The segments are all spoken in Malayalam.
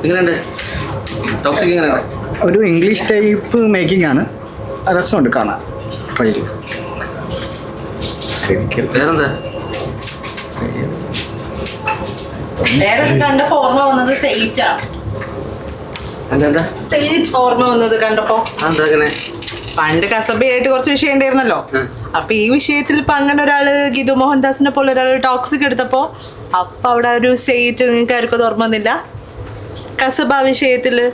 എങ്ങനെയുണ്ട്? ടോക്സിക് എങ്ങനെയുണ്ട്? ഒരു ഇംഗ്ലീഷ് ടൈപ്പ് മേക്കിംഗ് ആണ്, രസമുണ്ട് കാണാൻ. ട്രെയിലർ വേറെന്താ? വേറെ കണ്ടപ്പോ ഓർമ്മ വന്നത് സെയിറ്റ് ആണ്. എന്താ സെയിറ്റ് ഓർമ്മ വന്നത് കണ്ടപ്പോ. എന്താ അങ്ങനെ? പണ്ട് കസബയായിട്ട് കുറച്ച് വിഷയം ഉണ്ടായിരുന്നല്ലോ. അപ്പൊ ഈ വിഷയത്തിൽ ഇപ്പൊ അങ്ങനെ ഒരാള് ഗീതു മോഹൻദാസിനെ പോലെ ഒരാൾ ടോക്സിക് എടുത്തപ്പോ അപ്പൊ അവിടെ ഒരു സെയിറ്റ് നിങ്ങൾക്ക് ആർക്കും അത് ഓർമ്മ വന്നില്ല? കസബ വിഷയത്തില്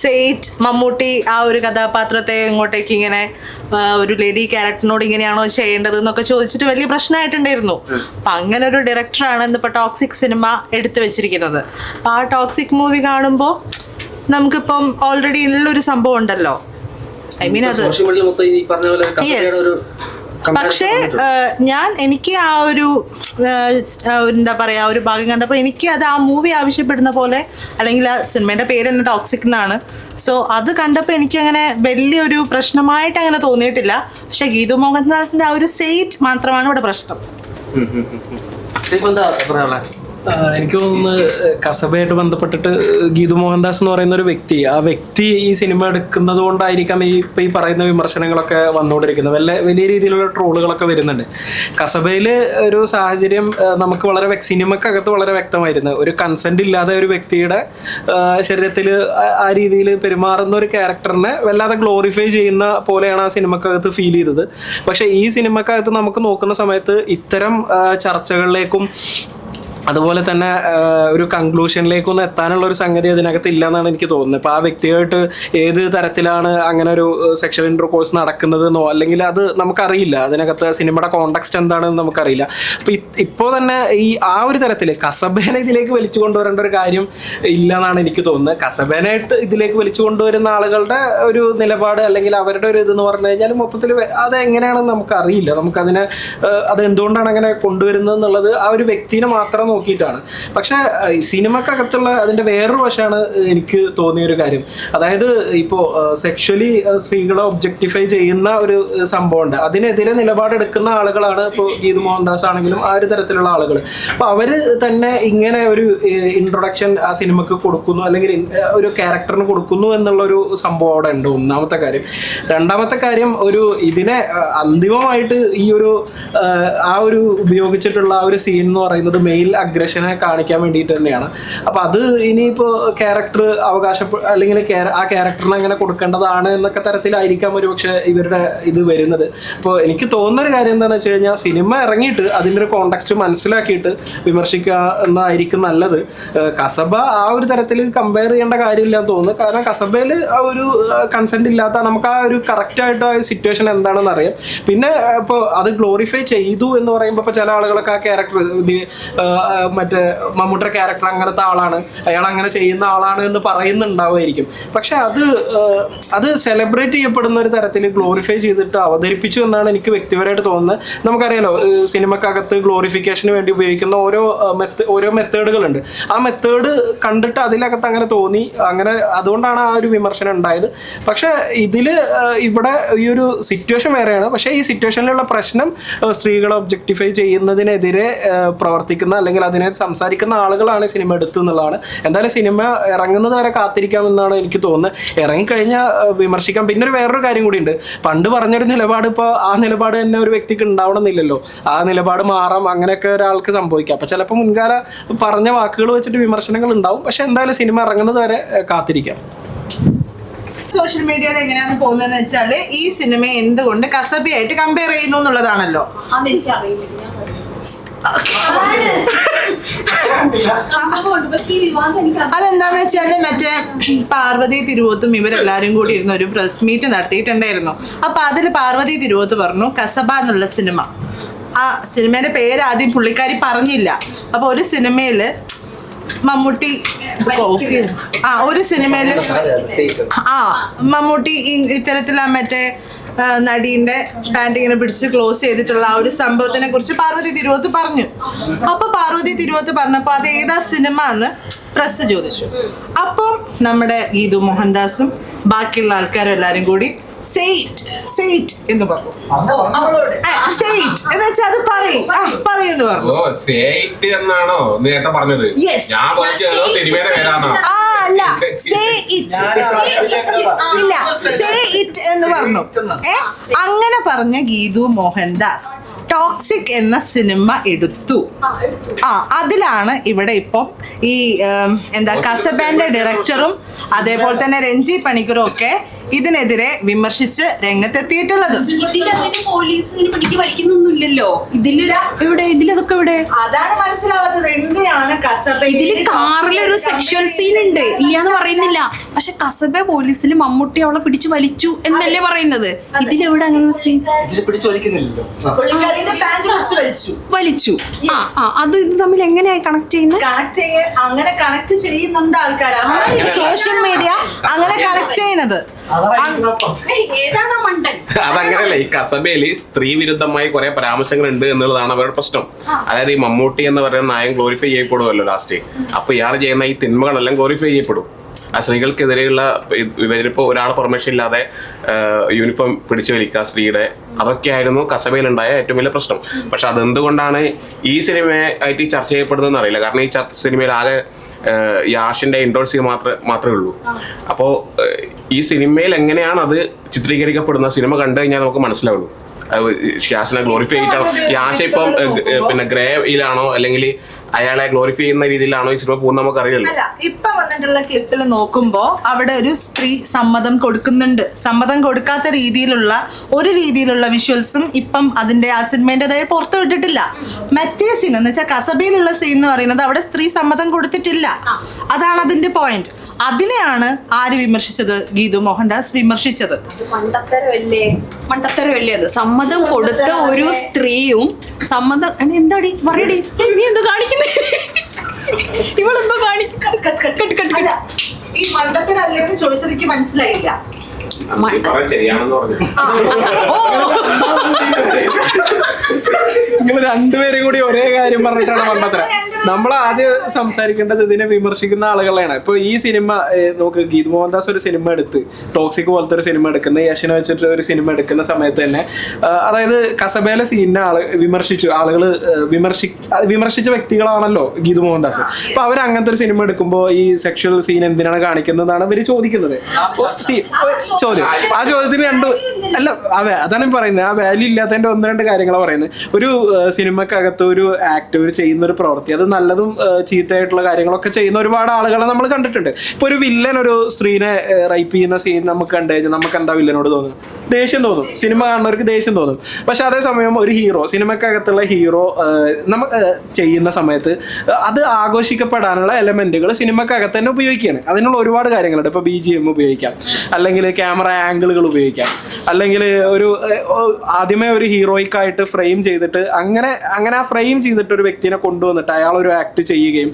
സെയിറ്റ് മമ്മൂട്ടി ആ ഒരു കഥാപാത്രത്തെ ഇങ്ങോട്ടേക്ക് ഇങ്ങനെ ഒരു ലേഡി ക്യാരക്ടറിനോട് ഇങ്ങനെയാണോ ചെയ്യേണ്ടത് എന്നൊക്കെ ചോദിച്ചിട്ട് വലിയ പ്രശ്നമായിട്ടുണ്ടായിരുന്നു. അപ്പൊ അങ്ങനെ ഒരു ഡയറക്ടറാണ് ഇന്നിപ്പോ ടോക്സിക് സിനിമ എടുത്തു വെച്ചിരിക്കുന്നത്. അപ്പൊ ആ ടോക്സിക് മൂവി കാണുമ്പോൾ നമുക്കിപ്പം ഓൾറെഡി ഉള്ളൊരു സംഭവം ഉണ്ടല്ലോ. ഐ മീൻ അത് സോഷ്യൽ മീഡിയയിൽ മൊത്തം ഈ പറഞ്ഞ പോലെ കസബയുടെ ഒരു പക്ഷേ എനിക്ക് ആ ഒരു എന്താ പറയാ ഒരു ഭാഗം കണ്ടപ്പോൾ എനിക്ക് അത് ആ മൂവി ആവശ്യപ്പെടുന്ന പോലെ, അല്ലെങ്കിൽ ആ സിനിമയുടെ പേര് തന്നെ ടോക്സിക് എന്നാണ്. സോ അത് കണ്ടപ്പോൾ എനിക്ക് അങ്ങനെ വലിയൊരു പ്രശ്നമായിട്ട് അങ്ങനെ തോന്നിയിട്ടില്ല. പക്ഷെ ഗീതു മോഹൻദാസിന്റെ ആ ഒരു സെയിറ്റ് മാത്രമാണ് ഇവിടെ പ്രശ്നം. എന്താ പറയാ? എനിക്ക് തോന്നുന്നു കസബയായിട്ട് ബന്ധപ്പെട്ടിട്ട് ഗീതു മോഹൻദാസ് എന്ന് പറയുന്ന ഒരു വ്യക്തി, ആ വ്യക്തി ഈ സിനിമ എടുക്കുന്നത് കൊണ്ടായിരിക്കാം ഈ പറയുന്ന വിമർശനങ്ങളൊക്കെ വന്നുകൊണ്ടിരിക്കുന്നത്. വലിയ രീതിയിലുള്ള ട്രോളുകളൊക്കെ വരുന്നുണ്ട്. കസബയിൽ ഒരു സാഹചര്യം നമുക്ക് വളരെ സിനിമക്കകത്ത് വളരെ വ്യക്തമായിരുന്നു. ഒരു കൺസെന്റ് ഇല്ലാതെ ഒരു വ്യക്തിയുടെ ശരീരത്തിൽ ആ രീതിയിൽ പെരുമാറുന്ന ഒരു ക്യാരക്ടറിനെ വല്ലാതെ ഗ്ലോറിഫൈ ചെയ്യുന്ന പോലെയാണ് ആ സിനിമക്കകത്ത് ഫീൽ ചെയ്തത്. പക്ഷേ ഈ സിനിമക്കകത്ത് നമുക്ക് നോക്കുന്ന സമയത്ത് ഇത്തരം ചർച്ചകളിലേക്കും അതുപോലെ തന്നെ ഒരു കൺക്ലൂഷനിലേക്കൊന്നും എത്താനുള്ള ഒരു സംഗതി അതിനകത്ത് ഇല്ല എന്നാണ് എനിക്ക് തോന്നുന്നത്. ഇപ്പോൾ ആ വ്യക്തിയായിട്ട് ഏത് തരത്തിലാണ് അങ്ങനെ ഒരു സെക്ഷൽ ഇൻ്റർകോഴ്സ് നടക്കുന്നതെന്നോ അല്ലെങ്കിൽ അത് നമുക്കറിയില്ല. അതിനകത്ത് സിനിമയുടെ കോണ്ടെക്സ്റ്റ് എന്താണെന്ന് നമുക്കറിയില്ല. അപ്പോൾ ഇപ്പോൾ തന്നെ ആ ഒരു തരത്തിൽ കസബേനെ ഇതിലേക്ക് വലിച്ചു കൊണ്ടുവരേണ്ട ഒരു കാര്യം ഇല്ല എന്നാണ് എനിക്ക് തോന്നുന്നത്. കസബേനായിട്ട് ഇതിലേക്ക് വലിച്ചു കൊണ്ടുവരുന്ന ആളുകളുടെ ഒരു നിലപാട് അല്ലെങ്കിൽ അവരുടെ ഒരു ഇതെന്ന് പറഞ്ഞു കഴിഞ്ഞാൽ മൊത്തത്തിൽ അത് എങ്ങനെയാണെന്ന് നമുക്കറിയില്ല. നമുക്കതിനെ അതെന്തുകൊണ്ടാണ് അങ്ങനെ കൊണ്ടുവരുന്നത് എന്നുള്ളത് ആ ഒരു വ്യക്തിനെ മാത്രം നോക്കിയിട്ടാണ്. പക്ഷെ സിനിമക്കകത്തുള്ള അതിൻ്റെ വേറൊരു വശമാണ് എനിക്ക് തോന്നിയൊരു കാര്യം. അതായത് ഇപ്പോൾ സെക്ഷലി സ്ത്രീകളെ ഒബ്ജക്ടിഫൈ ചെയ്യുന്ന ഒരു സംഭവമുണ്ട്. അതിനെതിരെ നിലപാടെടുക്കുന്ന ആളുകളാണ് ഇപ്പോൾ ഗീതു മോഹൻദാസ് ആണെങ്കിലും ആ ഒരു തരത്തിലുള്ള ആളുകൾ. അപ്പോൾ അവർ തന്നെ ഇങ്ങനെ ഒരു ഇൻട്രൊഡക്ഷൻ ആ സിനിമക്ക് കൊടുക്കുന്നു അല്ലെങ്കിൽ ഒരു ക്യാരക്ടറിന് കൊടുക്കുന്നു എന്നുള്ളൊരു സംഭവം അവിടെ ഉണ്ട്. ഒന്നാമത്തെ കാര്യം. രണ്ടാമത്തെ കാര്യം, ഒരു ഇതിനെ അന്തിമമായിട്ട് ഈ ഒരു ആ ഒരു ഉപയോഗിച്ചിട്ടുള്ള ആ ഒരു സീൻ എന്ന് പറയുന്നത് മെയിൽ അഗ്രഷനെ കാണിക്കാൻ വേണ്ടിയിട്ട് തന്നെയാണ്. അപ്പം അത് ഇനിയിപ്പോൾ ക്യാരക്ടർ അല്ലെങ്കിൽ ആ ക്യാരക്ടറിന് അങ്ങനെ കൊടുക്കേണ്ടതാണ് എന്നൊക്കെ തരത്തിലായിരിക്കാം ഒരു പക്ഷേ ഇവരുടെ ഇത് വരുന്നത്. അപ്പോൾ എനിക്ക് തോന്നുന്നൊരു കാര്യം എന്താണെന്ന് വെച്ച് കഴിഞ്ഞാൽ സിനിമ ഇറങ്ങിയിട്ട് അതിൻ്റെ ഒരു കോണ്ടെക്സ്റ്റ് മനസ്സിലാക്കിയിട്ട് വിമർശിക്കുക എന്നായിരിക്കും നല്ലത്. കസബ ആ ഒരു തരത്തിൽ കമ്പയർ ചെയ്യേണ്ട കാര്യമില്ല എന്ന് തോന്നുന്നു. കാരണം കസബയിൽ ആ ഒരു കൺസെൻറ്റ് ഇല്ലാത്ത നമുക്ക് ആ ഒരു കറക്റ്റായിട്ട് ആ സിറ്റുവേഷൻ എന്താണെന്ന് അറിയാം. പിന്നെ ഇപ്പോൾ അത് ഗ്ലോറിഫൈ ചെയ്തു എന്ന് പറയുമ്പോൾ ഇപ്പോൾ ചില ആളുകളൊക്കെ ആ ക്യാരക്ടർ മറ്റേ മമ്മൂട്ടിയുടെ ക്യാരക്ടർ അങ്ങനത്തെ ആളാണ്, അയാൾ അങ്ങനെ ചെയ്യുന്ന ആളാണ് എന്ന് പറയുന്നുണ്ടാവുമായിരിക്കും. പക്ഷെ അത് സെലിബ്രേറ്റ് ചെയ്യപ്പെടുന്ന ഒരു തരത്തിൽ ഗ്ലോറിഫൈ ചെയ്തിട്ട് അവതരിപ്പിച്ചു എന്നാണ് എനിക്ക് വ്യക്തിപരമായിട്ട് തോന്നുന്നത്. നമുക്കറിയാലോ സിനിമക്കകത്ത് ഗ്ലോറിഫിക്കേഷന് വേണ്ടി ഉപയോഗിക്കുന്ന ഓരോ മെത്തേഡുകളുണ്ട്. ആ മെത്തേഡ് കണ്ടിട്ട് അതിനകത്ത് അങ്ങനെ തോന്നി, അങ്ങനെ അതുകൊണ്ടാണ് ആ ഒരു വിമർശനം ഉണ്ടായത്. പക്ഷെ ഇവിടെ ഈ ഒരു സിറ്റുവേഷൻ വേറെയാണ്. പക്ഷേ ഈ സിറ്റുവേഷനിലുള്ള പ്രശ്നം സ്ത്രീകളെ ഒബ്ജക്ടിഫൈ ചെയ്യുന്നതിനെതിരെ പ്രവർത്തിക്കുന്ന അല്ലെങ്കിൽ അതിനെ സംസാരിക്കുന്ന ആളുകളാണ് സിനിമ എടുത്തുന്നുള്ളതാണ്. എന്തായാലും സിനിമ ഇറങ്ങുന്നത് വരെ കാത്തിരിക്കാമെന്നാണ് എനിക്ക് തോന്നുന്നത്. ഇറങ്ങിക്കഴിഞ്ഞാൽ വിമർശിക്കാം. പിന്നെ വേറൊരു കാര്യം കൂടി ഉണ്ട്. പണ്ട് പറഞ്ഞൊരു നിലപാട് ഇപ്പോൾ ആ നിലപാട് തന്നെ ഒരു വ്യക്തിക്ക് ഉണ്ടാവണമെന്നില്ലല്ലോ. ആ നിലപാട് മാറാം, അങ്ങനെയൊക്കെ ഒരാൾക്ക് സംഭവിക്കാം. അപ്പോൾ ചിലപ്പോൾ മുൻകാല പറഞ്ഞ വാക്കുകൾ വെച്ചിട്ട് വിമർശനങ്ങൾ ഉണ്ടാവും. പക്ഷെ എന്തായാലും സിനിമ ഇറങ്ങുന്നത് വരെ കാത്തിരിക്കാം. സോഷ്യൽ മീഡിയയിൽ എങ്ങനെയാന്ന് പോകുന്നതെന്ന് വെച്ചാല് ഈ സിനിമയെ എന്തുകൊണ്ട് കസബയായിട്ട് കമ്പയർ ചെയ്യുന്നു എന്നുള്ളതാണല്ലോ. അതെന്താന്ന് വെച്ചാല് മറ്റേ പാർവതി തിരുവോത്തും ഇവരെല്ലാരും കൂടി ഇരുന്ന ഒരു പ്രസ് മീറ്റ് നടത്തിയിട്ടുണ്ടായിരുന്നു. അപ്പൊ അതിൽ പാർവതി തിരുവോത്ത് പറഞ്ഞു കസബ എന്നുള്ള സിനിമ, ആ സിനിമയുടെ പേര് ആദ്യം പുള്ളിക്കാരി പറഞ്ഞില്ല. അപ്പൊ ഒരു സിനിമയില് മമ്മൂട്ടി ഒരു സിനിമയില് മമ്മൂട്ടി ഇത്തരത്തിലാ മറ്റേ നടീന്റെ പാന്റ് ഇങ്ങനെ പിടിച്ച് ക്ലോസ് ചെയ്തിട്ടുള്ള ആ ഒരു സംഭവത്തിനെ കുറിച്ച് പാർവതി തിരുവോത്ത് പറഞ്ഞു. അപ്പൊ പാർവതി തിരുവോത്ത് പറഞ്ഞപ്പോ അത് ഏതാ സിനിമ എന്ന് പ്രസ് ചോദിച്ചു. അപ്പം നമ്മുടെ ഗീതു മോഹൻദാസും ബാക്കിയുള്ള ആൾക്കാരും എല്ലാരും കൂടി സെയിറ്റ് എന്ന് പറഞ്ഞു. സെയിറ്റ് എന്ന് വെച്ചാൽ അത് പറയുന്നു പറഞ്ഞു. എന്നാണോ നേരത്തെ പറഞ്ഞത്? ആ അല്ല സേ ഇറ്റ് ഇല്ല സേ ഇറ്റ് എന്ന് പറഞ്ഞു. അങ്ങനെ പറഞ്ഞ ഗീതു മോഹൻദാസ് ടോക്സിക് എന്ന സിനിമ എടുത്തു. അതിലാണ് ഇവിടെ ഇപ്പം ഈ കസബേന്റെ ഡയറക്ടറും അതേപോലെ തന്നെ രഞ്ജി പണിക്കറും ഒക്കെ ഇതിനെതിരെ വിമർശിച്ച് രംഗത്തെത്തിയിട്ടുള്ളത്. അതാണ് മനസ്സിലാവാത്തത്. എന്തിനാണ് കസബ ഇതില് കാറിലൊരു സെക്ഷൽ സീൻ ഉണ്ട് ഇല്ലാന്ന് പറയുന്നില്ല, പക്ഷെ കസബ പോലീസിൽ മമ്മൂട്ടി അവളെ പിടിച്ചു വലിച്ചു എന്നല്ലേ പറയുന്നത്. ഇതിലെവിടെ അങ്ങനെ സീൻ വലിച്ചു? അത് ഇത് തമ്മിൽ എങ്ങനെയായി കണക്ട് ചെയ്യുന്നത്? അങ്ങനെ കണക്ട് ചെയ്യുന്നുണ്ട് ആൾക്കാർ, സോഷ്യൽ മീഡിയ അങ്ങനെ കണക്ട് ചെയ്യുന്നത്. അതങ്ങനെയല്ല, ഈ കസബയില് സ്ത്രീ വിരുദ്ധമായി കുറെ പരാമർശങ്ങൾ ഉണ്ട് എന്നുള്ളതാണ് അവരുടെ പ്രശ്നം. അതായത് ഈ മമ്മൂട്ടി എന്ന് പറയുന്ന നായം ഗ്ലോറിഫൈ ചെയ്യപ്പെടുമല്ലോ ലാസ്റ്റ്. അപ്പൊ ഇയാൾ ചെയ്യുന്ന ഈ തിന്മകളെല്ലാം ഗ്ലോറിഫൈ ചെയ്യപ്പെടും. ആ സ്ത്രീകൾക്കെതിരെയുള്ള ഇവരിപ്പോ ഒരാളെ പെർമിഷൻ ഇല്ലാതെ യൂണിഫോം പിടിച്ചു വലിക്കുക സ്ത്രീയുടെ, അതൊക്കെയായിരുന്നു കസബയിലുണ്ടായ ഏറ്റവും വലിയ പ്രശ്നം. പക്ഷെ അതെന്തുകൊണ്ടാണ് ഈ സിനിമയായിട്ട് ചർച്ച ചെയ്യപ്പെടുന്നതെന്ന് അറിയില്ല. കാരണം ഈ സിനിമയിൽ ആകെ യാഷിന്റെ ഇൻട്രോ സീൻ മാത്രമേ ഉള്ളൂ. അപ്പോ ഈ സിനിമയിൽ എങ്ങനെയാണ് അത് ചിത്രീകരിക്കപ്പെടുന്ന സിനിമ കണ്ടു കഴിഞ്ഞാൽ നമുക്ക് മനസ്സിലാവുള്ളൂ. യാഷിനെ ഗ്ലോറിഫൈ ചെയ്തിട്ടാണോ, യാഷ ഇപ്പം പിന്നെ ഗ്രേയിലാണോ അല്ലെങ്കിൽ അയാളെ ഗ്ലോറിഫൈ ചെയ്യുന്ന രീതിയിലാണോ ഈ സിനിമ പോകുന്നത് നമുക്ക് അറിയില്ല. അല്ല, ഇപ്പൊ വന്നിട്ടുള്ള ക്ലിപ്പിൽ നോക്കുമ്പോ അവിടെ ഒരു സ്ത്രീ സമ്മതം കൊടുക്കുന്നുണ്ട്. സമ്മതം കൊടുക്കാത്ത രീതിയിലുള്ള വിഷ്വൽസും ഇപ്പം അതിന്റെ ആ സിനിമേന്റേതായി പുറത്തു വിട്ടിട്ടില്ല. മറ്റേ സീൻ എന്ന് വെച്ചാൽ കസബയിലുള്ള സീൻ എന്ന് പറയുന്നത് അവിടെ സ്ത്രീ സമ്മതം കൊടുത്തിട്ടില്ല. അതാണ് അതിന്റെ പോയിന്റ്. അതിനെയാണ് ആര് വിമർശിച്ചത്? ഗീതു മോഹൻദാസ് വിമർശിച്ചത്. മണ്ടത്തരമല്ലേ അത്? സമ്മതം കൊടുത്ത ഒരു സ്ത്രീയും സമ്മതം എന്താടി പറയടി, നീ എന്തോ കാണിക്കുന്നത്, ഇവളെന്തോ കാണിക്കും. ഈ മണ്ടത്തരല്ലേന്ന് ചോദിച്ചത് എനിക്ക് മനസ്സിലായില്ല. ശരിയാണെന്ന് പറഞ്ഞു. നിങ്ങൾ രണ്ടുപേരും കൂടി ഒരേ കാര്യം പറഞ്ഞിട്ടാണ് മണ്ടത്തരം. നമ്മൾ ആദ്യം സംസാരിക്കേണ്ടത് ഇതിനെ വിമർശിക്കുന്ന ആളുകളാണ്. ഇപ്പൊ ഈ സിനിമ നോക്ക്, ഗീതു മോഹൻദാസ് ഒരു സിനിമ എടുത്ത് ടോക്സിക് പോലത്തെ ഒരു സിനിമ എടുക്കുന്ന, യശിനെ വെച്ചിട്ട് ഒരു സിനിമ എടുക്കുന്ന സമയത്ത് തന്നെ അതായത് കസബയിലെ സീനിനെ ആളുകൾ വിമർശിച്ച വ്യക്തികളാണല്ലോ ഗീതു മോഹൻദാസ്. അപ്പൊ അവർ അങ്ങനത്തെ ഒരു സിനിമ എടുക്കുമ്പോൾ ഈ സെക്ഷൽ സീൻ എന്തിനാണ് കാണിക്കുന്നതാണ് ഇവര് ചോദിക്കുന്നത്. ചോദ്യം, ആ ചോദ്യത്തിന് അതാണ് പറയുന്നത്. ആ വാല്യൂ ഇല്ലാത്തതിന്റെ ഒന്ന് രണ്ട് കാര്യങ്ങളാണ് പറയുന്നത്. ഒരു സിനിമക്കകത്ത് ഒരു ആക്ടർ ചെയ്യുന്ന ഒരു പ്രവൃത്തി, അത് നല്ലതും ചീത്തയായിട്ടുള്ള കാര്യങ്ങളൊക്കെ ചെയ്യുന്ന ഒരുപാട് ആളുകളെ നമ്മൾ കണ്ടിട്ടുണ്ട്. ഇപ്പൊ ഒരു വില്ലൻ ഒരു സ്ത്രീനെ റേപ്പ് ചെയ്യുന്ന സീൻ നമുക്ക് കണ്ടു കഴിഞ്ഞാൽ നമുക്ക് എന്താ വില്ലനോട് തോന്നും? ദേഷ്യം തോന്നും. സിനിമ കാണുന്നവർക്ക് ദേഷ്യം തോന്നും. പക്ഷെ അതേസമയം ഒരു ഹീറോ, സിനിമക്കകത്തുള്ള ഹീറോ നമുക്ക് ചെയ്യുന്ന സമയത്ത് അത് ആഘോഷിക്കപ്പെടാനുള്ള എലമെന്റുകൾ സിനിമക്കകത്ത് തന്നെ ഉപയോഗിക്കുകയാണ്. അതിനുള്ള ഒരുപാട് കാര്യങ്ങളുണ്ട്. ഇപ്പൊ BGM ഉപയോഗിക്കാം, അല്ലെങ്കിൽ ക്യാമറ ആംഗിളുകൾ ഉപയോഗിക്കാം, അല്ലെങ്കിൽ ഒരു ആദ്യമേ ഒരു ഹീറോയിക്കായിട്ട് ഫ്രെയിം ചെയ്തിട്ട് അങ്ങനെ ആ ഫ്രെയിം ചെയ്തിട്ട് ഒരു വ്യക്തിനെ കൊണ്ടുവന്നിട്ട് അയാൾ ഒരു ആക്ട് ചെയ്യുകയും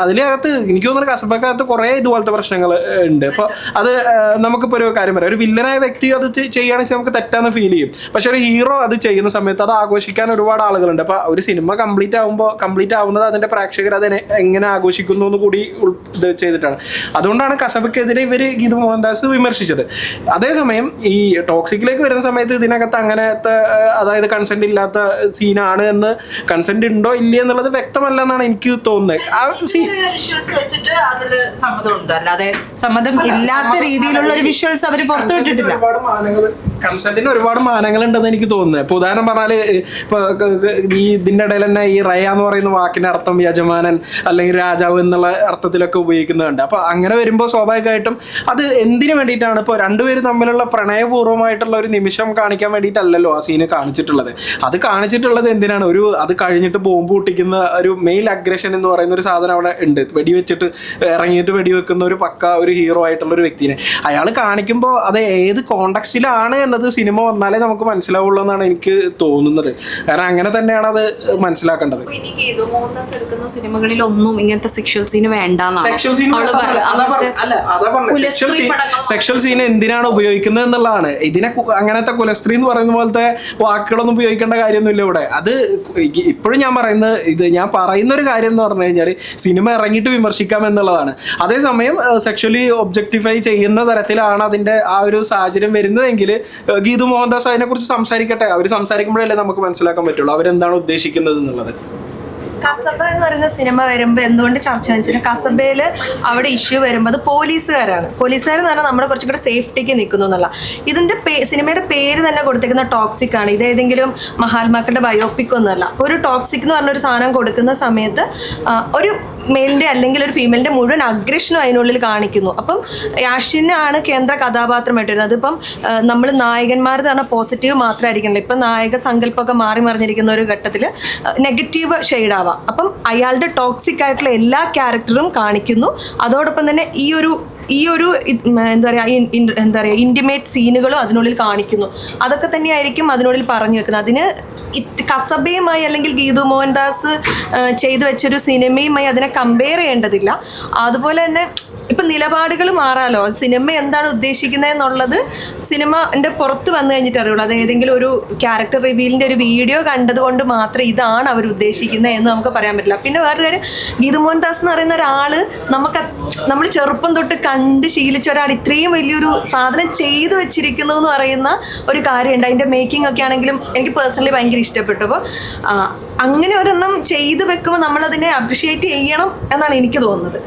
അതിനകത്ത് എനിക്ക് തോന്നുന്നു കസബക്കകത്ത് കുറേ ഇതുപോലത്തെ പ്രശ്നങ്ങൾ ഉണ്ട്. അപ്പോൾ അത് നമുക്കിപ്പോൾ ഒരു കാര്യം പറയാം, ഒരു വില്ലനായ വ്യക്തി അത് ചെയ്യുകയാണെന്ന് വെച്ചാൽ നമുക്ക് തെറ്റാന്ന് ഫീൽ ചെയ്യും. പക്ഷെ ഒരു ഹീറോ അത് ചെയ്യുന്ന സമയത്ത് അത് ആഘോഷിക്കാൻ ഒരുപാട് ആളുകളുണ്ട്. അപ്പോൾ ഒരു സിനിമ കംപ്ലീറ്റ് ആവുന്നത് അതിൻ്റെ പ്രേക്ഷകർ അതിനെ എങ്ങനെ ആഘോഷിക്കുന്നു എന്ന് കൂടി ഇത് ചെയ്തിട്ടാണ്. അതുകൊണ്ടാണ് കസബക്കെതിരെ ഇവർ ഗീതു മോഹൻദാസ് വിമർശിച്ചത്. അതേസമയം ഈ ടോക്സിക്കിലേക്ക് വരുന്ന സമയത്ത് ഇതിനകത്ത് അങ്ങനത്തെ അതായത് കൺസെന്റ് ഇല്ലാത്ത സീനാണ് എന്ന്, കൺസെന്റ് ഉണ്ടോ ഇല്ലേ എന്നുള്ളത് വ്യക്തമല്ല എന്നാണ് എനിക്ക് തോന്നുന്നത്. അല്ലാതെ സമ്മതം ഇല്ലാത്ത രീതിയിലുള്ള ഒരു വിഷ്വൽസ് അവർ പുറത്തുവിട്ടിട്ടില്ല. കൺസെന്റിന് ഒരുപാട് മാനങ്ങൾ ഉണ്ടെന്ന് എനിക്ക് തോന്നുന്നത്. ഇപ്പൊ ഉദാഹരണം പറഞ്ഞാല് ഇപ്പൊ ഈ ഇതിന്റെ ഇടയിൽ തന്നെ ഈ റയ എന്ന് പറയുന്ന വാക്കിന്റെ അർത്ഥം യജമാനൻ അല്ലെങ്കിൽ രാജാവ് എന്നുള്ള അർത്ഥത്തിലൊക്കെ ഉപയോഗിക്കുന്നുണ്ട്. അപ്പൊ അങ്ങനെ വരുമ്പോൾ സ്വാഭാവികമായിട്ടും അത് എന്തിനു വേണ്ടിയിട്ടാണ്? ഇപ്പൊ രണ്ടുപേരും തമ്മിലുള്ള പ്രണയപൂർവ്വമായിട്ടുള്ള ഒരു നിമിഷം കാണിക്കാൻ വേണ്ടിയിട്ടല്ലല്ലോ ആ സീന് കാണിച്ചിട്ടുള്ളത്. അത് കാണിച്ചിട്ടുള്ളത് എന്തിനാണ്? അത് കഴിഞ്ഞിട്ട് ബോംബ് പൊട്ടിക്കുന്ന ഒരു മെയിൽ അഗ്രഷൻ എന്ന് പറയുന്ന ഒരു സാധനം അവിടെ ഉണ്ട്. വെടിവെച്ചിട്ട് ഇറങ്ങിയിട്ട് വെടിവെക്കുന്ന ഒരു ഹീറോ ആയിട്ടുള്ള ഒരു വ്യക്തിനെ അയാൾ കാണിക്കുമ്പോൾ അത് ഏത് കോണ്ടക്സ്റ്റിലാണ് എന്നത് സിനിമ വന്നാലേ നമുക്ക് മനസ്സിലാവുള്ളൂ എന്നാണ് എനിക്ക് തോന്നുന്നത്. കാരണം അങ്ങനെ തന്നെയാണ് അത് മനസ്സിലാക്കേണ്ടത്. സിനിമകളിലൊന്നും ഇങ്ങനത്തെ സെക്ഷൽ സീന് സെക്ഷൽ സീൻ എന്തിനാണ് ഉപയോഗിക്കുന്നത് എന്നുള്ളതാണ്. ഇതിനെ അങ്ങനത്തെ കുലസ്ത്രീ എന്ന് പറയുന്ന പോലത്തെ വാക്കുകളൊന്നും ഉപയോഗിക്കേണ്ട കാര്യമൊന്നുമില്ല ഇവിടെ. അത് ഇപ്പോഴും ഞാൻ പറയുന്ന ഒരു കാര്യം എന്ന് പറഞ്ഞു കഴിഞ്ഞാൽ സിനിമ ഇറങ്ങിയിട്ട് വിമർശിക്കാം എന്നുള്ളതാണ്. അതേസമയം സെക്ഷലി ഒബ്ജക്ടിഫൈ ചെയ്യുന്ന തരത്തിലാണ് അതിന്റെ ആ ഒരു സാഹചര്യം വരുന്നതെങ്കിൽ ഗീതു മോഹൻദാസ് അതിനെക്കുറിച്ച് സംസാരിക്കട്ടെ. അവർ സംസാരിക്കുമ്പോഴല്ലേ നമുക്ക് മനസ്സിലാക്കാൻ പറ്റുള്ളൂ അവരെന്താണ് ഉദ്ദേശിക്കുന്നത് എന്നുള്ളത്. കസബ എന്ന് പറയുന്ന സിനിമ വരുമ്പോൾ എന്തുകൊണ്ട് ചർച്ച വെച്ചാൽ കസബയിൽ അവിടെ ഇഷ്യൂ വരുമ്പോൾ അത് പോലീസുകാരാണ്. പോലീസുകാരെന്ന് പറഞ്ഞാൽ നമ്മുടെ കുറച്ചും കൂടെ സേഫ്റ്റിക്ക് നിൽക്കുന്നു എന്നുള്ള. ഇതിൻ്റെ സിനിമയുടെ പേര് തന്നെ കൊടുത്തിരിക്കുന്ന ടോക്സിക് ആണ്. ഇതേതെങ്കിലും മഹാത്മാക്കളുടെ ബയോപിക് ഒന്നുമല്ല. ഒരു ടോക്സിക് എന്ന് പറഞ്ഞൊരു സാധനം കൊടുക്കുന്ന സമയത്ത് ഒരു മെയിലിൻ്റെ അല്ലെങ്കിൽ ഒരു ഫീമെയിലിൻ്റെ മുഴുവൻ അഗ്രഷനും അതിനുള്ളിൽ കാണിക്കുന്നു. അപ്പം യാഷിനാണ് കേന്ദ്ര കഥാപാത്രമായിട്ട് വരുന്നത്. അതിപ്പം നമ്മൾ നായകന്മാർ എന്ന് പറഞ്ഞാൽ പോസിറ്റീവ് മാത്രമായിരിക്കണല്ലോ. ഇപ്പം നായക സങ്കല്പമൊക്കെ മാറി മറിഞ്ഞിരിക്കുന്ന ഒരു ഘട്ടത്തിൽ നെഗറ്റീവ് ഷെയ്ഡാവാം. അപ്പം അയാളുടെ ടോക്സിക് ആയിട്ടുള്ള എല്ലാ ക്യാരക്ടറും കാണിക്കുന്നു. അതോടൊപ്പം തന്നെ ഈ ഒരു എന്താ പറയുക ഇൻറ്റിമേറ്റ് സീനുകളും അതിനുള്ളിൽ കാണിക്കുന്നു. അതൊക്കെ തന്നെയായിരിക്കും അതിനുള്ളിൽ പറഞ്ഞു വെക്കുന്നത്. അതിന് കസബയുമായി അല്ലെങ്കിൽ ഗീതു മോഹൻദാസ് ചെയ്തു വെച്ചൊരു സിനിമയുമായി അതിനെ കമ്പയർ ചെയ്യേണ്ടതില്ല. അതുപോലെ തന്നെ ഇപ്പം നിലപാടുകൾ മാറാലോ. സിനിമ എന്താണ് ഉദ്ദേശിക്കുന്നത് എന്നുള്ളത് സിനിമൻ്റെ പുറത്ത് വന്നു കഴിഞ്ഞിട്ട് അറിയുള്ളൂ. അത് ഏതെങ്കിലും ഒരു ക്യാരക്ടർ റിവീലിൻ്റെ ഒരു വീഡിയോ കണ്ടതുകൊണ്ട് മാത്രം ഇതാണ് അവർ ഉദ്ദേശിക്കുന്നത് എന്ന് നമുക്ക് പറയാൻ പറ്റില്ല. പിന്നെ വേറൊരു കാര്യം, ഗീതു മോഹൻദാസ് എന്ന് പറയുന്ന ഒരാൾ നമ്മൾ ചെറുപ്പം തൊട്ട് കണ്ട് ശീലിച്ച ഒരാൾ ഇത്രയും വലിയൊരു സാധനം ചെയ്തു വെച്ചിരിക്കുന്നു എന്ന് പറയുന്ന ഒരു കാര്യമുണ്ട്. അതിൻ്റെ മേക്കിംഗ് ഒക്കെ ആണെങ്കിലും എനിക്ക് പേഴ്സണലി ഭയങ്കര ഇഷ്ടപ്പെട്ടു. അപ്പോൾ അങ്ങനെ ഒരെണ്ണം ചെയ്തു വെക്കുമ്പോൾ നമ്മളതിനെ അപ്രിഷ്യേറ്റ് ചെയ്യണം എന്നാണ് എനിക്ക് തോന്നുന്നത്.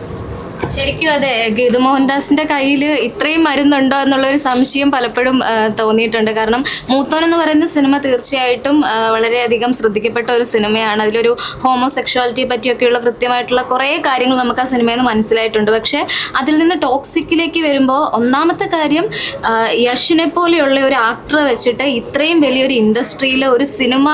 ശരിക്കും അതെ, ഗീതു മോഹൻദാസിന്റെ കയ്യിൽ ഇത്രയും മരുന്നുണ്ടോ എന്നുള്ളൊരു സംശയം പലപ്പോഴും തോന്നിയിട്ടുണ്ട്. കാരണം മൂത്തോൻ എന്ന് പറയുന്ന സിനിമ തീർച്ചയായിട്ടും വളരെയധികം ശ്രദ്ധിക്കപ്പെട്ട ഒരു സിനിമയാണ്. അതിലൊരു ഹോമോസെക്ഷുവാലിറ്റിയെ പറ്റിയൊക്കെയുള്ള കൃത്യമായിട്ടുള്ള കുറേ കാര്യങ്ങൾ നമുക്ക് ആ സിനിമയിൽ നിന്ന് മനസ്സിലായിട്ടുണ്ട്. പക്ഷേ അതിൽ നിന്ന് ടോക്സിക്കിലേക്ക് വരുമ്പോൾ ഒന്നാമത്തെ കാര്യം, യഷിനെ പോലെയുള്ള ഒരു ആക്ടറെ വെച്ചിട്ട് ഇത്രയും വലിയൊരു ഇൻഡസ്ട്രിയിൽ ഒരു സിനിമ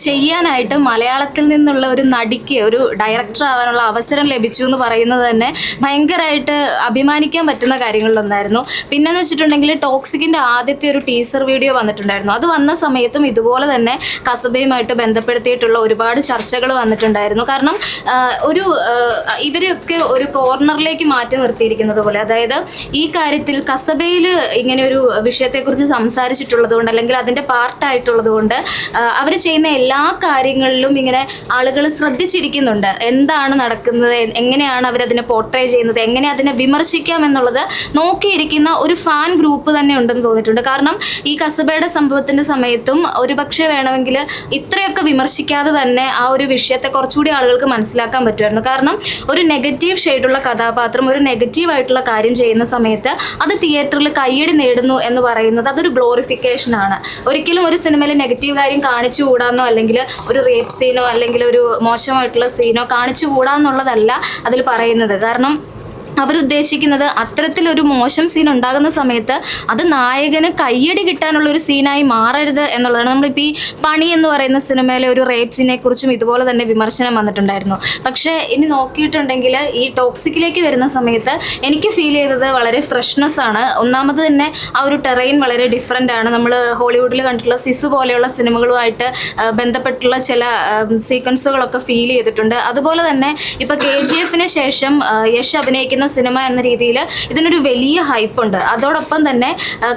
ചെയ്യാനായിട്ട് മലയാളത്തിൽ നിന്നുള്ള ഒരു നടിക്ക് ഒരു ഡയറക്ടർ ആവാനുള്ള അവസരം ലഭിച്ചു എന്ന് പറയുന്നത് തന്നെ ഭയങ്കരമായിട്ട് അഭിമാനിക്കാൻ പറ്റുന്ന കാര്യങ്ങളിലൊന്നായിരുന്നു. പിന്നെന്ന് വെച്ചിട്ടുണ്ടെങ്കിൽ ടോക്സിക്കിൻ്റെ ആദ്യത്തെ ഒരു ടീസർ വീഡിയോ വന്നിട്ടുണ്ടായിരുന്നു. അത് വന്ന സമയത്തും ഇതുപോലെ തന്നെ കസബയുമായിട്ട് ബന്ധപ്പെടുത്തിയിട്ടുള്ള ഒരുപാട് ചർച്ചകൾ വന്നിട്ടുണ്ടായിരുന്നു. കാരണം ഇവരൊക്കെ ഒരു കോർണറിലേക്ക് മാറ്റി നിർത്തിയിരിക്കുന്നത് പോലെ, അതായത് ഈ കാര്യത്തിൽ കസബയിൽ ഇങ്ങനെ ഒരു വിഷയത്തെക്കുറിച്ച് സംസാരിച്ചിട്ടുള്ളത് കൊണ്ട് അല്ലെങ്കിൽ അതിൻ്റെ പാർട്ടായിട്ടുള്ളത് കൊണ്ട് അവർ ചെയ്യുന്ന എല്ലാ കാര്യങ്ങളിലും ഇങ്ങനെ ആളുകൾ ശ്രദ്ധിച്ചിരിക്കുന്നുണ്ട്. എന്താണ് നടക്കുന്നത്, എങ്ങനെയാണ് അവരതിനെ പോർട്രേ ചെയ്യുന്നത്, എങ്ങനെ അതിനെ വിമർശിക്കാം എന്നുള്ളത് നോക്കിയിരിക്കുന്ന ഒരു ഫാൻ ഗ്രൂപ്പ് തന്നെ ഉണ്ടെന്ന് തോന്നിയിട്ടുണ്ട്. കാരണം ഈ കസബയുടെ സംഭവത്തിൻ്റെ സമയത്തും ഒരുപക്ഷെ വേണമെങ്കിൽ ഇത്രയൊക്കെ വിമർശിക്കാതെ തന്നെ ആ ഒരു വിഷയത്തെ കുറച്ചുകൂടി ആളുകൾക്ക് മനസ്സിലാക്കാൻ പറ്റുമായിരുന്നു. കാരണം ഒരു നെഗറ്റീവ് ഷെയ്ഡുള്ള കഥാപാത്രം ഒരു നെഗറ്റീവായിട്ടുള്ള കാര്യം ചെയ്യുന്ന സമയത്ത് അത് തിയേറ്ററിൽ കയ്യടി നേടുന്നു എന്ന് പറയുന്നത് അതൊരു ഗ്ലോറിഫിക്കേഷനാണ്. ഒരിക്കലും ഒരു സിനിമയിൽ നെഗറ്റീവ് കാര്യം കാണിച്ചു കൂടാന്നോ അല്ലെങ്കിൽ ഒരു റേപ്പ് സീനോ അല്ലെങ്കിൽ ഒരു മോശമായിട്ടുള്ള സീനോ കാണിച്ചു കൂടാന്നുള്ളതല്ല അതിൽ പറയുന്നത്. കാരണം അവരുദ്ദേശിക്കുന്നത് അത്തരത്തിലൊരു മോശം സീൻ ഉണ്ടാകുന്ന സമയത്ത് അത് നായകന് കയ്യടി കിട്ടാനുള്ള ഒരു സീനായി മാറരുത് എന്നുള്ളതാണ്. നമ്മളിപ്പോൾ ഈ പണി എന്ന് പറയുന്ന സിനിമയിലെ ഒരു റേപ്പ് സീനെ കുറിച്ചും ഇതുപോലെ തന്നെ വിമർശനം വന്നിട്ടുണ്ടായിരുന്നു. പക്ഷേ ഇനി നോക്കിയിട്ടുണ്ടെങ്കിൽ ഈ ടോക്സിക്കിലേക്ക് വരുന്ന സമയത്ത് എനിക്ക് ഫീൽ ചെയ്തത് വളരെ ഫ്രഷ്നെസ് ആണ്. ഒന്നാമത് തന്നെ ആ ഒരു ടെറൈൻ വളരെ ഡിഫറെൻ്റ് ആണ്. നമ്മൾ ഹോളിവുഡിൽ കണ്ടിട്ടുള്ള സിസു പോലെയുള്ള സിനിമകളുമായിട്ട് ബന്ധപ്പെട്ടുള്ള ചില സീക്വൻസുകളൊക്കെ ഫീൽ ചെയ്തിട്ടുണ്ട്. അതുപോലെ തന്നെ ഇപ്പോൾ KGF-ന് ശേഷം യശ് അഭിനയിക്കുന്ന സിനിമ എന്ന രീതിയിൽ ഇതിനൊരു വലിയ ഹൈപ്പുണ്ട്. അതോടൊപ്പം തന്നെ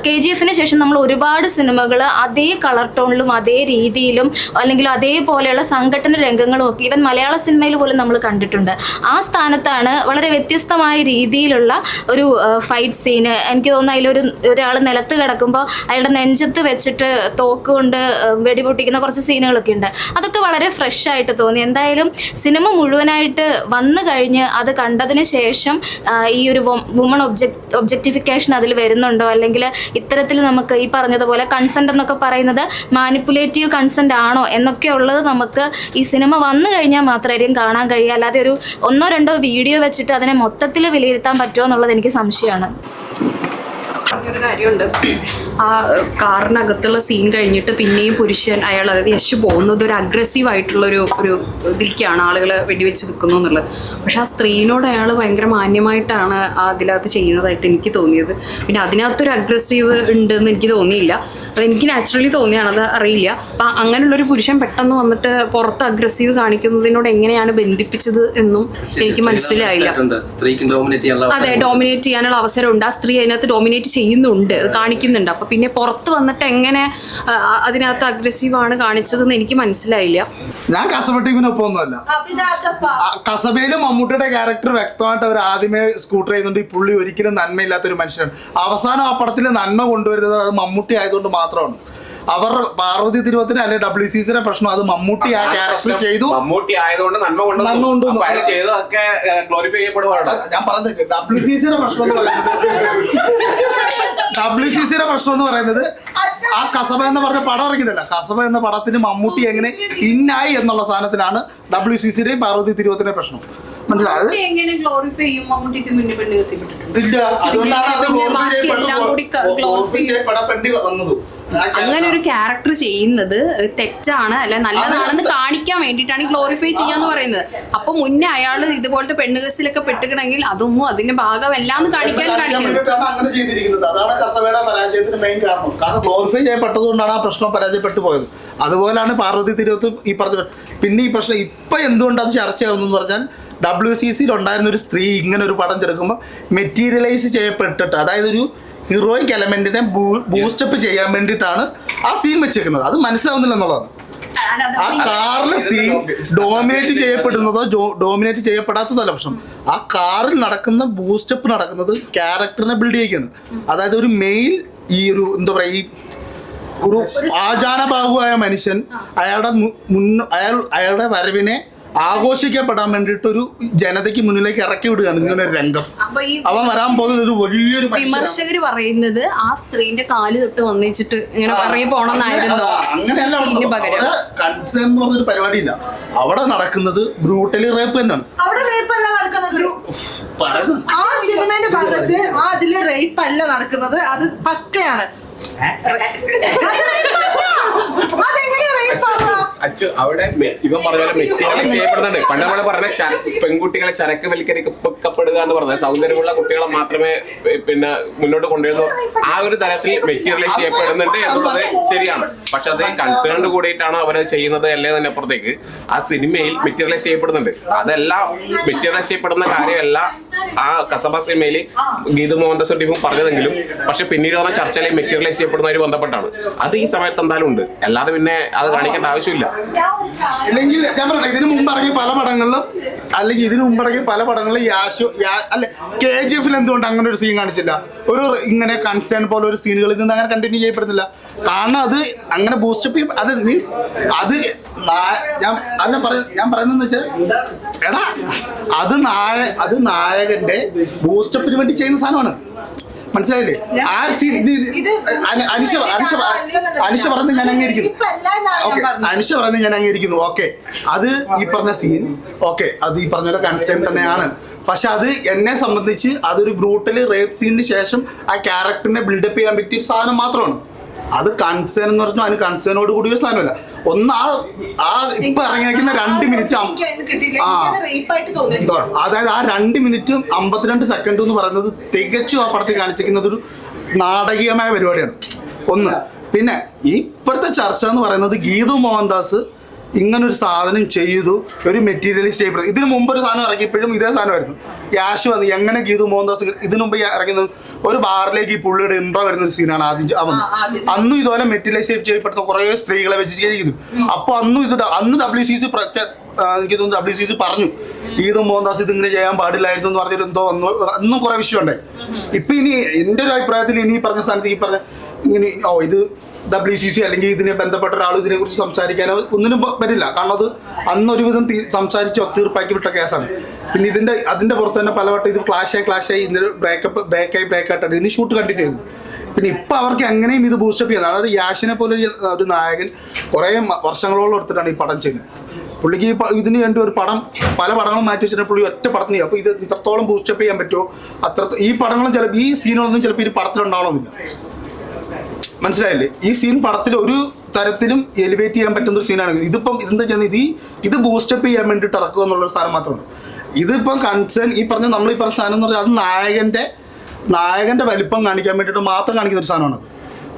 KGF-ന് ശേഷം നമ്മൾ ഒരുപാട് സിനിമകൾ അതേ കളർ ടോണിലും അതേ രീതിയിലും അല്ലെങ്കിൽ അതേപോലെയുള്ള സംഘടന രംഗങ്ങളും ഒക്കെ ഈവൻ മലയാള സിനിമയിൽ പോലും നമ്മൾ കണ്ടിട്ടുണ്ട്. ആ സ്ഥാനത്താണ് വളരെ വ്യത്യസ്തമായ രീതിയിലുള്ള ഒരു ഫൈറ്റ് സീന്. എനിക്ക് തോന്നുന്നു ഒരാൾ നിലത്ത് കിടക്കുമ്പോൾ അയാളുടെ നെഞ്ചത്ത് വെച്ചിട്ട് തോക്ക് കൊണ്ട് വെടിപൊട്ടിക്കുന്ന കുറച്ച് സീനുകളൊക്കെ ഉണ്ട്. അതൊക്കെ വളരെ ഫ്രഷ് ആയിട്ട് തോന്നി. എന്തായാലും സിനിമ മുഴുവനായിട്ട് വന്നു കഴിഞ്ഞ് അത് കണ്ടതിന് ശേഷം ഈ ഒരു വുമൺ ഒബ്ജക്റ്റിഫിക്കേഷൻ അതിൽ വരുന്നുണ്ടോ, അല്ലെങ്കിൽ ഇത്തരത്തിൽ നമുക്ക് ഈ പറഞ്ഞതുപോലെ കൺസെന്റ് എന്നൊക്കെ പറയുന്നത് മാനിപ്പുലേറ്റീവ് കൺസെന്റ് ആണോ എന്നൊക്കെ ഉള്ളത് നമുക്ക് ഈ സിനിമ വന്നു കഴിഞ്ഞാൽ മാത്രമായിരിക്കും കാണാൻ കഴിയുക. അല്ലാതെ ഒരു 1-2 വീഡിയോ വെച്ചിട്ട് അതിനെ മൊത്തത്തിൽ വിലയിരുത്താൻ പറ്റുമോ എന്നുള്ളത് എനിക്ക് സംശയമാണ്. ഒരു കാര്യമുണ്ട്, ആ കാറിനകത്തുള്ള സീൻ കഴിഞ്ഞിട്ട് പിന്നെയും പുരുഷൻ അയാൾ, അതായത് യശ് പോകുന്നത് ഒരു അഗ്രസീവ് ആയിട്ടുള്ള ഒരു ഇതിലേക്കാണ് ആളുകൾ വെടിവെച്ച് നിൽക്കുന്നു എന്നുള്ളത്. പക്ഷെ ആ സ്ത്രീനോട് അയാൾ ഭയങ്കര മാന്യമായിട്ടാണ് അതിനകത്ത് ചെയ്യുന്നതായിട്ട് എനിക്ക് തോന്നിയത്. പിന്നെ അതിനകത്തൊരു അഗ്രസീവ് ഉണ്ടെന്ന് എനിക്ക് തോന്നിയില്ല. എനിക്ക് നാച്ചുറലി തോന്നിയാണ്, അത് അറിയില്ല. അപ്പം അങ്ങനെയുള്ളൊരു പുരുഷൻ പെട്ടെന്ന് വന്നിട്ട് പുറത്ത് അഗ്രസീവ് കാണിക്കുന്നതിനോട് എങ്ങനെയാണ് ബന്ധിപ്പിച്ചത് എന്നും എനിക്ക് മനസ്സിലായില്ല. അതെ, ഡോമിനേറ്റ് ചെയ്യാനുള്ള അവസരമുണ്ട്. ആ സ്ത്രീ അതിനകത്ത് ഡോമിനേറ്റ് ചെയ്യുന്നുണ്ട്, അത് കാണിക്കുന്നുണ്ട്. അപ്പം പിന്നെ പുറത്ത് വന്നിട്ട് എങ്ങനെ അതിനകത്ത് അഗ്രസീവാണ് കാണിച്ചതെന്ന് എനിക്ക് മനസ്സിലായില്ല. ഞാൻ കസബ ടീമിനൊപ്പം ഒന്നുമല്ല. കസബയിലും മമ്മൂട്ടിയുടെ ക്യാരക്ടർ വ്യക്തമായിട്ട് അവർ ആദ്യമേ സ്കൂട്ടർ ചെയ്യുന്നുണ്ട്. ഈ പുള്ളി ഒരിക്കലും നന്മയില്ലാത്തൊരു മനുഷ്യനാണ്. അവസാനം ആ പടത്തിൽ നന്മ കൊണ്ടുവരുന്നത് അത് മമ്മൂട്ടി ആയതുകൊണ്ട് മാത്രമാണ്. അവർ പാർവതി തിരുവോത്തിന് അല്ലെങ്കിൽ WCCയുടെ പ്രശ്നം അത് മമ്മൂട്ടി ആ ക്യാരക്ടർ ചെയ്തു. മമ്മൂട്ടി ആയതുകൊണ്ട് നന്മ നന്മ കൊണ്ടുവന്നു. ചെയ്തതൊക്കെ ഗ്ലോറിഫൈ ചെയ്യപ്പെടുവാണ്. ഞാൻ പറഞ്ഞത് WCCയുടെ പ്രശ്നം എന്ന് പറയുന്നത് ആ കസബ എന്ന് പറഞ്ഞ പടം ഇറങ്ങിയതല്ല. കസബ എന്ന പടത്തിന് മമ്മൂട്ടി എങ്ങനെ ഇന്നായി എന്നുള്ള സാധനത്തിനാണ് WCCയുടെയും പാർവതി തിരുവോത്തിന്റെയും പ്രശ്നം. മനസ്സിലായത്? എങ്ങനെ ഗ്ലോറിഫൈ ചെയ്യും? മമ്മൂട്ടിക്ക് മുന്നേ പെണ്ണ് കേസിപ്പെട്ടിട്ടുണ്ട്. ഇല്ല, അതുകൊണ്ടാണ് അത് glorify ചെയ്യപ്പെടേണ്ടി വന്നത്. അങ്ങനെ ഒരു ക്യാരക്ടർ ചെയ്യുന്നത് തെറ്റാണ് അല്ല നല്ലതാണെന്ന് കാണിക്കാൻ വേണ്ടിയിട്ടാണ് ഗ്ലോറിഫൈ ചെയ്യാന്ന് പറയുന്നത്. അപ്പൊ മുന്നേ അയാൾ ഇതുപോലത്തെ പെണ്ണുകേസിലൊക്കെ പെട്ടിക്കണമെങ്കിൽ അതൊന്നും അതിന്റെ ഭാഗമല്ല എന്ന് കാണിക്കുന്നത്. അങ്ങനെ ചെയ്തിരിക്കുന്നത് അതാണ് കസബയുടെ പരാജയത്തിന് മെയിൻ കാരണം. കാരണം ഗ്ലോറിഫൈ ചെയ്യപ്പെട്ടതുകൊണ്ടാണ് ആ പ്രശ്നം പരാജയപ്പെട്ടു പോയത്. അതുപോലെയാണ് പാർവതി തിരുവോത്ത് ഈ പറഞ്ഞ. പിന്നെ ഈ പ്രശ്നം ഇപ്പൊ എന്തുകൊണ്ട് അത് ചർച്ചയാവുന്നു എന്ന് പറഞ്ഞാൽ WCCയിൽ ഉണ്ടായിരുന്ന ഒരു സ്ത്രീ ഇങ്ങനെ ഒരു പടം ചെറുക്കുമ്പോൾ മെറ്റീരിയലൈസ് ചെയ്യപ്പെട്ടിട്ട്, അതായത് ഒരു ഹീറോയിക് എലമെന്റിനെ ബൂസ്റ്റപ്പ് ചെയ്യാൻ വേണ്ടിയിട്ടാണ് ആ സീൻ വെച്ചേക്കുന്നത്. അത് മനസ്സിലാവുന്നില്ല എന്നുള്ളതാണ്. ആ കാറിലെ സീൻ ഡോമിനേറ്റ് ചെയ്യപ്പെടുന്നതോ ഡോമിനേറ്റ് ചെയ്യപ്പെടാത്തതല്ല പ്രശ്നം. ആ കാറിൽ നടക്കുന്ന ബൂസ്റ്റപ്പ് നടക്കുന്നത് ക്യാരക്ടറിനെ ബിൽഡ് ചെയ്യുകയാണ്. അതായത് ഒരു മെയിൽ ഈ ഒരു എന്താ പറയുക, ഈ ഒരു ആചാരബാഹുവായ മനുഷ്യൻ അയാളുടെ വരവിനെ ആഘോഷിക്കപ്പെടാൻ വേണ്ടിയിട്ട് ഒരു ജനതയ്ക്ക് മുന്നിലേക്ക് ഇറക്കി വിടുകയാണ് ഇങ്ങനെ ഒരു രംഗം. അവൻ വരാൻ പോകുന്നത് ഒരു വലിയൊരു വിമർശകര് പറയുന്നത് ആ സ്ത്രീന്റെ കാല് തൊട്ട് വന്നിച്ചിട്ട് ഇങ്ങനെ പറയും പോണെന്നായിരുന്നോ? അങ്ങനെയല്ല. കൺസേൺ എന്ന് പറഞ്ഞൊരു പരിപാടിയില്ല. അവിടെ നടക്കുന്നത് ബ്രൂട്ടലി റേപ്പ് തന്നെയാണ്. അവിടെ റേപ്പ് അല്ല നടക്കുന്നത്. ആ സിനിമയുടെ ഭാഗത്ത് ആ അതില് റേപ്പ് അല്ല നടക്കുന്നത്. അത് പക്കയാണ്. അവിടെ ഇവൻ പറഞ്ഞ മെറ്റീരിയലൈസ് ചെയ്യപ്പെടുന്നുണ്ട്. പണ്ട് നമ്മൾ പറഞ്ഞ പെൺകുട്ടികളെ ചരക്ക് വലിക്കരിക്കപ്പെടുക എന്ന് പറഞ്ഞത് സൗന്ദര്യമുള്ള കുട്ടികളെ മാത്രമേ പിന്നെ മുന്നോട്ട് കൊണ്ടുവരുന്നു. ആ ഒരു തരത്തിൽ മെറ്റീരിയലൈസ് ചെയ്യപ്പെടുന്നുണ്ട് എന്നുള്ളത് ശരിയാണ്. പക്ഷെ അത് കൺസേൺഡ് കൂടിയിട്ടാണ് അവരത് ചെയ്യുന്നത് അല്ലേ തന്നെ അപ്പുറത്തേക്ക് ആ സിനിമയിൽ മെറ്റീരിയലൈസ് ചെയ്യപ്പെടുന്നുണ്ട്. അതെല്ലാം മെറ്റീരിയലൈസ് ചെയ്യപ്പെടുന്ന കാര്യമല്ല ആ കസബ സിനിമയിൽ ഗീതു മോഹൻദാസ് ടീമും പറഞ്ഞതെങ്കിലും, പക്ഷെ പിന്നീട് പറഞ്ഞ ചർച്ചയിൽ മെറ്റീരിയലൈസ് ചെയ്യപ്പെടുന്നതിന് ബന്ധപ്പെട്ടാണ്. അത് ഈ സമയത്ത് എന്തായാലും ഉണ്ട്. അല്ലാതെ പിന്നെ അത് കാണിക്കേണ്ട ആവശ്യമില്ല. ഇല്ലെങ്കിൽ ഞാൻ പറയട്ടെ, ഇതിനു മുമ്പ് ഇറങ്ങിയ പല പടങ്ങളിലും അല്ലെങ്കിൽ ഇതിനു മുമ്പ് ഇറങ്ങിയ പല പടങ്ങളിലും അല്ലെ KGF എന്തുകൊണ്ട് അങ്ങനെ ഒരു സീൻ കാണിച്ചില്ല? ഒരു ഇങ്ങനെ കൺസേൺ പോലെ ഒരു സീനുകളിൽ നിന്ന് അങ്ങനെ കണ്ടിന്യൂ ചെയ്യപ്പെടുന്നില്ല. കാരണം അത് അങ്ങനെ ബൂസ്റ്റപ്പ് ചെയ്യും. അത് മീൻസ് അത് ഞാൻ പറയുന്നതെന്ന് വെച്ചാൽ എടാ അത് നായകന്റെ ബൂസ്റ്റപ്പിന് വേണ്ടി ചെയ്യുന്ന സാധനമാണ്. മനസ്സിലായില്ലേ? ആ സീൻ അനുഷ പറയുന്നത് ഞാൻ അംഗീകരിക്കുന്നു. ഓക്കെ, അത് ഈ പറഞ്ഞ സീൻ ഓക്കെ, അത് ഈ പറഞ്ഞ കൺസേൺ തന്നെയാണ്. പക്ഷെ അത് എന്നെ സംബന്ധിച്ച് അതൊരു ബ്രൂട്ടലി റേപ്പ് സീനിന് ശേഷം ആ ക്യാരക്ടറിനെ ബിൽഡപ്പ് ചെയ്യാൻ പറ്റിയ ഒരു സാധനം മാത്രമാണ്. അത് കൺസേൺ എന്ന് പറഞ്ഞാൽ അതിന് കൺസേണോട് കൂടി ഒരു സാധനമല്ല. ഒന്ന് ആ ഇപ്പൊ ഇറങ്ങിയിരിക്കുന്ന 2 മിനിറ്റ് അതായത് ആ 2 മിനിറ്റും 52 സെക്കൻഡും എന്ന് പറയുന്നത് തികച്ചും ആ പടത്തിൽ കാണിച്ചിരിക്കുന്നത് ഒരു നാടകീയമായ പരിപാടിയാണ്. ഒന്ന്. പിന്നെ ഇപ്പോഴത്തെ ചർച്ച എന്ന് പറയുന്നത് ഗീതു മോഹൻദാസ് ഇങ്ങനൊരു സാധനം ചെയ്തു, ഒരു മെറ്റീരിയലിസ്റ്റ് ചെയ്യപ്പെടും. ഇതിനു മുമ്പ് ഒരു സാധനം ഇറങ്ങിയപ്പോഴും ഇതേ സാധനമായിരുന്നു. യാഷു വന്ന് എങ്ങനെ ഗീതു മോഹൻദാസ് ഇതിനു മുമ്പ് ഇറങ്ങുന്നത് ഒരു ബാറിലേക്ക് ഈ പുള്ളിയുടെ ഇൻട്രോ വരുന്ന ഒരു സീനാണ് ആദ്യം. അന്നും ഇതുപോലെ മെറ്റീരിയലൈസ് ചെയ്യപ്പെടുന്ന കുറേ സ്ത്രീകളെ വെച്ച് ചെയ്തു. അപ്പോൾ അന്ന് WCC എനിക്ക് തോന്നുന്നു WCC പറഞ്ഞു ഗീതു മോഹൻദാസ് ഇതിങ്ങനെ ചെയ്യാൻ പാടില്ലായിരുന്നു എന്ന് പറഞ്ഞിട്ട് എന്തോ അന്നും കുറെ വിഷയമുണ്ടായി. ഇപ്പൊ ഇനി എൻ്റെ ഒരു അഭിപ്രായത്തിൽ ഇനി പറഞ്ഞ സ്ഥാനത്ത് ഈ പറഞ്ഞ ഇങ്ങനെ ഇത് WCC അല്ലെങ്കിൽ ഇതിനെ ബന്ധപ്പെട്ട ഒരാൾ ഇതിനെക്കുറിച്ച് സംസാരിക്കാനോ ഒന്നിനും വരില്ല. കാരണം അത് അന്നൊരുവിധം സംസാരിച്ച് ഒത്തീർപ്പാക്കി വിട്ട കേസാണ്. പിന്നെ അതിന്റെ പുറത്ത് തന്നെ പലവട്ടം ഇത് ക്ലാഷായി ഇതിന് ബ്രേക്കായിട്ടാണ് ഇതിന് ഷൂട്ട് കണ്ടിന്യൂ ചെയ്തത്. പിന്നെ ഇപ്പം അവർക്ക് എങ്ങനെയും ഇത് ബൂസ്റ്റപ്പ് ചെയ്യുന്നത്. അതായത് യാഷിനെ പോലെ ഒരു നായകൻ കുറേ വർഷങ്ങളോളം എടുത്തിട്ടാണ് ഈ പടം ചെയ്യുന്നത്. പുള്ളിക്ക് ഇതിന് വേണ്ടി ഒരു പല പടങ്ങളും മാറ്റി വെച്ചിട്ട് പുള്ളി ഒറ്റ പടത്തിന് ചെയ്യും. അപ്പോൾ ഇത് ഇത്രത്തോളം ബൂസ്റ്റപ്പ് ചെയ്യാൻ പറ്റുമോ? ഈ പടങ്ങളും ചിലപ്പോൾ ഈ സീനുകളൊന്നും ചിലപ്പോൾ ഈ പടത്തിലുണ്ടാവണമെന്നില്ല. മനസ്സിലായില്ലേ? ഈ സീൻ പടത്തിൽ ഒരു തരത്തിലും എലിവേറ്റ് ചെയ്യാൻ പറ്റുന്ന ഒരു സീനാണ്. ഇതിപ്പം ഇതെന്താ ചെയ്യുന്നത്, ഇത് ബൂസ്റ്റപ്പ് ചെയ്യാൻ വേണ്ടിയിട്ട് ഇറക്കുക എന്നുള്ളൊരു സാധനം മാത്രമാണ്. ഇതിപ്പം കൺസേൺ ഈ പറഞ്ഞ നമ്മൾ ഈ പറഞ്ഞ സാധനം എന്ന് പറഞ്ഞാൽ അത് നായകന്റെ വലിപ്പം കാണിക്കാൻ വേണ്ടിയിട്ട് മാത്രം കാണിക്കുന്ന ഒരു സാധനമാണത്.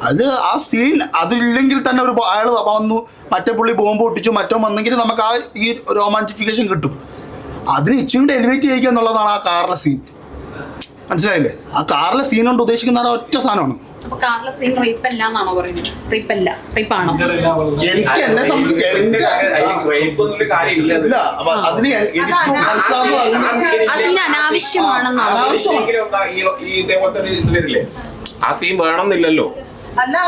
അത് ആ സീൻ അതില്ലെങ്കിൽ തന്നെ അയാൾ വന്നു മറ്റേ പുള്ളി ബോംബ് പൊട്ടിച്ചു മറ്റോ വന്നെങ്കിൽ നമുക്ക് ആ ഈ റൊമാൻറ്റിഫിക്കേഷൻ കിട്ടും. അതിന് ഇച്ചിരി കൂടെ എലിവേറ്റ് ചെയ്യിക്കുക എന്നുള്ളതാണ് ആ കാറിലെ സീൻ. മനസ്സിലായില്ലേ? ആ കാറിലെ സീൻ കൊണ്ട് ഉദ്ദേശിക്കുന്ന ഒറ്റ സാധനമാണ്. എനിക്ക് എന്നെ സംബന്ധിച്ച് ആ സീൻ വേണമെന്നില്ലല്ലോ.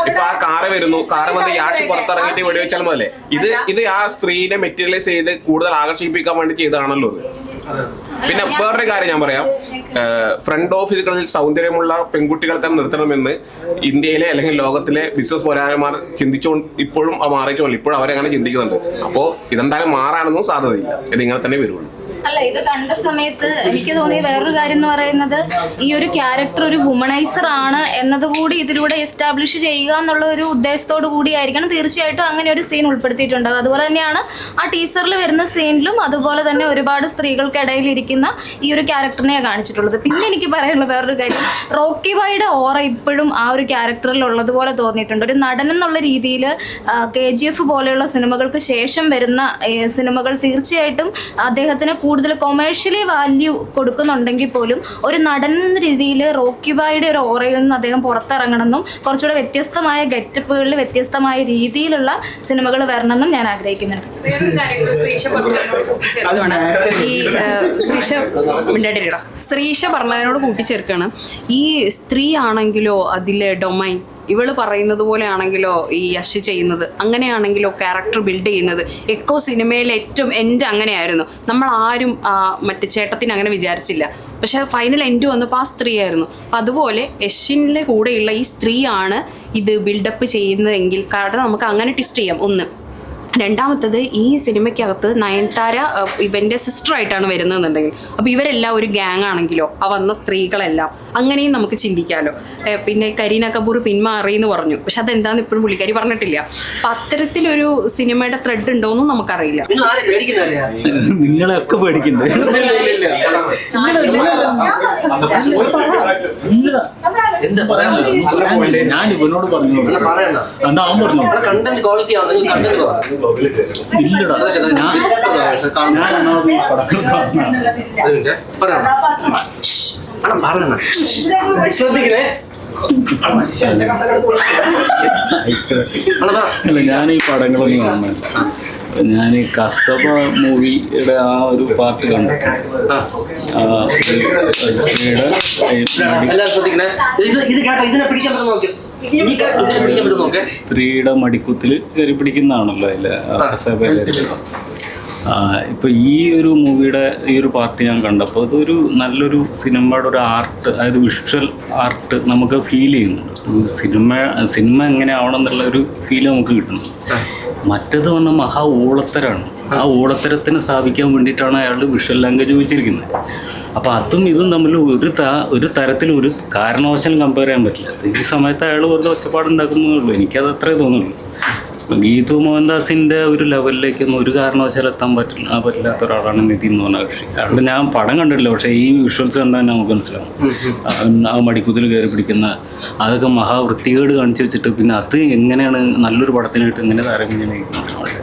ഇപ്പൊ ആ കാറ് വരുന്നു, കാറ് വന്ന് യാഷ് പുറത്തിറങ്ങിയിട്ട് വെടിവെച്ചാൽ മതല്ലേ. ഇത് ആ സ്ത്രീനെ മെറ്റീരിയലൈസ് ചെയ്ത് കൂടുതൽ ആകർഷിപ്പിക്കാൻ വേണ്ടി ചെയ്തതാണല്ലോ ഇത്. പിന്നെ വേറൊരു കാര്യം ഞാൻ പറയാം, ഫ്രണ്ട് ഓഫീസുകളിൽ സൗന്ദര്യമുള്ള പെൺകുട്ടികളെ തന്നെ നിർത്തണമെന്ന് ഇന്ത്യയിലെ അല്ലെങ്കിൽ ലോകത്തിലെ ബിസിനസ് പോരായ്മാർ ചിന്തിച്ചുകൊണ്ട് ഇപ്പോഴും മാറിയിട്ടുള്ളൂ. ഇപ്പോഴും അവരങ്ങനെ ചിന്തിക്കുന്നുണ്ട്. അപ്പോൾ ഇതെന്തായാലും മാറാനൊന്നും സാധ്യതയില്ല, ഇത് ഇങ്ങനെ തന്നെ വരുള്ളൂ. അല്ല, ഇത് കണ്ട സമയത്ത് എനിക്ക് തോന്നിയ വേറൊരു കാര്യം എന്ന് പറയുന്നത്, ഈ ഒരു ക്യാരക്ടർ ഒരു വുമണൈസർ ആണ് എന്നതുകൂടി ഇതിലൂടെ എസ്റ്റാബ്ലിഷ് ചെയ്യുക എന്നുള്ള ഒരു ഉദ്ദേശത്തോടു കൂടിയായിരിക്കണം തീർച്ചയായിട്ടും അങ്ങനെ ഒരു സീൻ ഉൾപ്പെടുത്തിയിട്ടുണ്ടാകും. അതുപോലെ തന്നെയാണ് ആ ടീസറിൽ വരുന്ന സീനിലും അതുപോലെ തന്നെ ഒരുപാട് സ്ത്രീകൾക്കിടയിൽ ഇരിക്കുന്ന ഈ ഒരു ക്യാരക്ടറിനെ കാണിച്ചിട്ടുള്ളത്. പിന്നെ എനിക്ക് പറയാനുള്ള വേറൊരു കാര്യം, റോക്കി ഭായിയുടെ ഓറ ഇപ്പോഴും ആ ഒരു ക്യാരക്ടറിൽ ഉള്ളതുപോലെ തോന്നിയിട്ടുണ്ട്. ഒരു നടൻ എന്നുള്ള രീതിയിൽ KGF പോലെയുള്ള സിനിമകൾക്ക് ശേഷം വരുന്ന സിനിമകൾ തീർച്ചയായിട്ടും അദ്ദേഹത്തിന് കൂടുതൽ കൊമേഴ്ഷ്യലി വാല്യൂ കൊടുക്കുന്നുണ്ടെങ്കിൽ പോലും ഒരു നടൻ എന്ന രീതിയിൽ റോക്കി ഭായിയുടെ ഒരു ഓറയിൽ നിന്ന് അദ്ദേഹം പുറത്തിറങ്ങണമെന്നും കുറച്ചുകൂടെ വ്യത്യസ്തമായ ഗെറ്റപ്പുകളിൽ വ്യത്യസ്തമായ രീതിയിലുള്ള സിനിമകൾ വരണമെന്നും ഞാൻ ആഗ്രഹിക്കുന്നുണ്ട്. വേറൊരു കാര്യം ശ്രീഷ പറഞ്ഞതിനോട് കൂട്ടിച്ചേർക്കാണ്. ഈ സ്ത്രീ ആണെങ്കിലോ അതിലെ ഡൊമൈൻ ഇവള് പറയുന്നത് പോലെ ആണെങ്കിലോ ഈ യശ് ചെയ്യുന്നത് അങ്ങനെയാണെങ്കിലോ ക്യാരക്ടർ ബിൽഡ് ചെയ്യുന്നത് എക്കോ സിനിമയിലെ ഏറ്റവും എൻഡ് അങ്ങനെയായിരുന്നു. നമ്മൾ ആരും മറ്റേ ചേട്ടത്തിന് അങ്ങനെ വിചാരിച്ചില്ല. പക്ഷെ ഫൈനൽ എൻഡ് വന്നപ്പോൾ ആ സ്ത്രീ ആയിരുന്നു. അപ്പം അതുപോലെ യശിൻ്റെ കൂടെയുള്ള ഈ സ്ത്രീയാണ് ഇത് ബിൽഡപ്പ് ചെയ്യുന്നതെങ്കിൽ കാരണം നമുക്ക് അങ്ങനെ ട്വിസ്റ്റ് ചെയ്യാം. ഒന്ന്. രണ്ടാമത്തത്, ഈ സിനിമയ്ക്കകത്ത് നയൻതാര ഇവൻ്റെ സിസ്റ്ററായിട്ടാണ് വരുന്നതെന്നുണ്ടെങ്കിൽ അപ്പോൾ ഇവരെല്ലാം ഒരു ഗ്യാങ് ആണെങ്കിലോ ആ വന്ന സ്ത്രീകളെല്ലാം അങ്ങനെയും നമുക്ക് ചിന്തിക്കാമല്ലോ. പിന്നെ കരീന കപൂർ പിന്മാറിയെന്ന് പറഞ്ഞു, പക്ഷെ അതെന്താന്ന് ഇപ്പോഴും പുള്ളിക്കാരി പറഞ്ഞിട്ടില്ല. അപ്പം അത്തരത്തിലൊരു സിനിമയുടെ ത്രെഡ് ഉണ്ടോയെന്നും നമുക്കറിയില്ല. നിങ്ങളെയൊക്കെ പേടിക്കണ്ടേ? ഞാൻ ഇവനോട് പറഞ്ഞു, എന്താ അവൻ പറഞ്ഞു കണ്ടന്റ് ക്വാളിറ്റി ആണ്. ഇല്ലടാ, ഞാൻ അല്ല, ഞാൻ ഈ പടങ്ങളൊന്നും കാണുന്നില്ല. ഞാൻ ഈ കസ്തബ മൂവിയുടെ ആ ഒരു പാർട്ട് കണ്ടിട്ടുണ്ട്. സ്ത്രീയുടെ മടിക്കുത്തിൽ കയറി പിടിക്കുന്നതാണല്ലോ അതില് കസബയില്. ഇപ്പൊ ഈ ഒരു മൂവിയുടെ ഈ ഒരു പാർട്ട് ഞാൻ കണ്ടപ്പോൾ അതൊരു നല്ലൊരു സിനിമയുടെ ഒരു ആർട്ട്, അതായത് വിഷ്വൽ ആർട്ട് നമുക്ക് ഫീൽ ചെയ്യുന്നുണ്ട്. സിനിമ എങ്ങനെ ആവണം എന്നുള്ള ഒരു ഫീല് നമുക്ക് കിട്ടുന്നു. മറ്റേത് വന്ന മഹാ ഊളത്തരാണ്. ആ ഊളത്തരത്തിന് സ്ഥാപിക്കാൻ വേണ്ടിയിട്ടാണ് അയാൾ വിഷ്വൽ ലാംഗ്വേജ് ഉപയോഗിച്ചിരിക്കുന്നത്. അപ്പോൾ അതും ഇതും തമ്മിൽ ഒരു തരത്തിലും ഒരു കാരണവശാലും കമ്പയർ ചെയ്യാൻ പറ്റില്ല. ഈ സമയത്ത് അയാൾ വെറുതെ ഒച്ചപ്പാടുണ്ടാക്കുന്നേ. എനിക്കത് അത്രേ തോന്നുള്ളൂ. ഗീതു മോഹൻദാസിൻ്റെ ഒരു ലെവലിലേക്കൊന്നും ഒരു കാരണവശാലും എത്താൻ പറ്റില്ലാത്ത ഒരാളാണ് നിതിൻ എന്ന് പറഞ്ഞ കക്ഷി. അതുകൊണ്ട് ഞാൻ പടം കണ്ടിട്ടില്ല, പക്ഷേ ഈ വിഷ്വൽസ് കണ്ടാൽ നമുക്ക് മനസ്സിലാവും. ആ മടിക്കുത്തിൽ കയറി പിടിക്കുന്ന അതൊക്കെ മഹാവൃത്തികേട് കാണിച്ചു വെച്ചിട്ട് പിന്നെ അത് എങ്ങനെയാണ് നല്ലൊരു പടത്തിനായിട്ട് എങ്ങനെ താരതമ്യം മനസ്സിലാവില്ല.